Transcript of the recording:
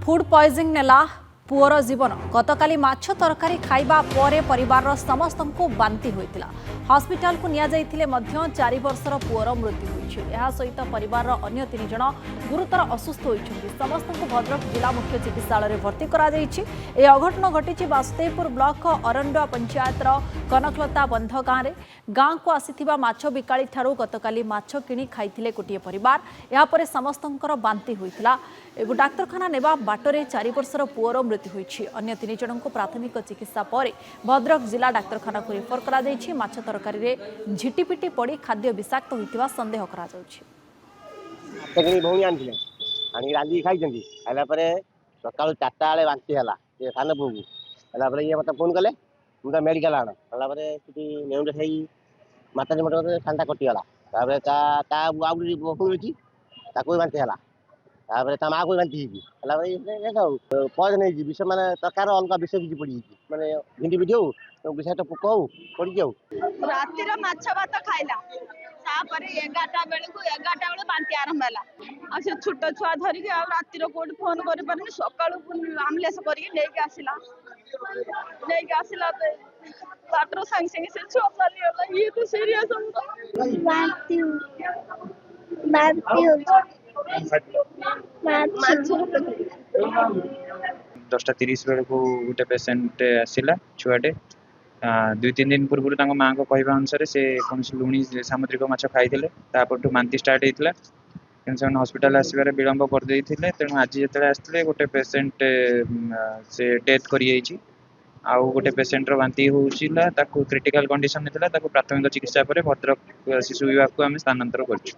Food poisoning नेला poor जीवन गतकाली माछ तरकारी खाइबा परे परिवार समस्त को बांति होइतिला हॉस्पिटल को निया जाइथिले मध्य 4 वर्षर पुअर मृत्यु होइछि। एहा सहित परिवार अन्य 3 जण गुरुतर असुस्थ होइछन्ति। समस्त को भद्रक जिला मुख्य चिकित्सालय रे भर्ती करा जाइछि। ए अघटन घटिछि वासुदेवपुर ब्लॉक अरंडुआ पंचायतर कनकलता बंध गाँ को आसीथिबा माछ बिकाली ठारू गतकाली माछ किणी खाइथिले गोटिए परिवार। एहा परे समस्तंकर बांति होइतिला। एगो डाक्तरखाना नेबा बाटरे 4 वर्षर पुअर मृत्यु होइछि। अन्य 3 जण को प्राथमिक चिकित्सा परे भद्रक जिला डाक्तरखाना को रेफर करा जाइछि। माछ तरकारी रे झिटिपिटी पड़ी खाद्य विषाक्त होइतिबा संदेह करा जाउछि। तकनी भौणी आनथिले आनी रांदी खाइछन्ती आला परे सकाळ 4टा बेले बांति हला ए सान पुगु हला परे ये मते फोन कले मुदा मेडिकल आण हला परे सिटी नेउंडे खाई माता मोटर सांता कटि हला ताबे ता आउडी फोन होची ताको बांति हला ताबे ता मा को बांति हिबी हला परे देखौ पॉइजन नै जी विष माने तरकार अलगा विष किछि पड़ी माने भिंडी भिडियो विषय तो पकौ पड़ी जाऊ राती रो माछ भात खाइला तापरे 11टा बेले बांति आरंभ होला आ से छोट छुआ धरि के आ राती रो कोड फोन करि परनी सकाळु आमलेस करि लेके आसिला पे बाटरो संग संग से छुआ चली होला ये तो सीरियस हो बांति माछ 10:30 बेले को गोटे पेसेंट आसिला छुआटे 2-3 दिन पूर्व माँ को कहवा अनुसार से कौन लुणी सामुद्रिक माछ खाई तापर मांती स्टार्ट होता से हस्पिटाल आसबार विलम्ब करदे तेणु आज जो आसते गोटे पेसेंट से डेथ कर आउ गोटे पेसेंटर बांति होता क्रिटिकल कंडीशन होता प्राथमिक चिकित्सा पर भद्रक शिशु विभाग को आम स्थानांतर कर।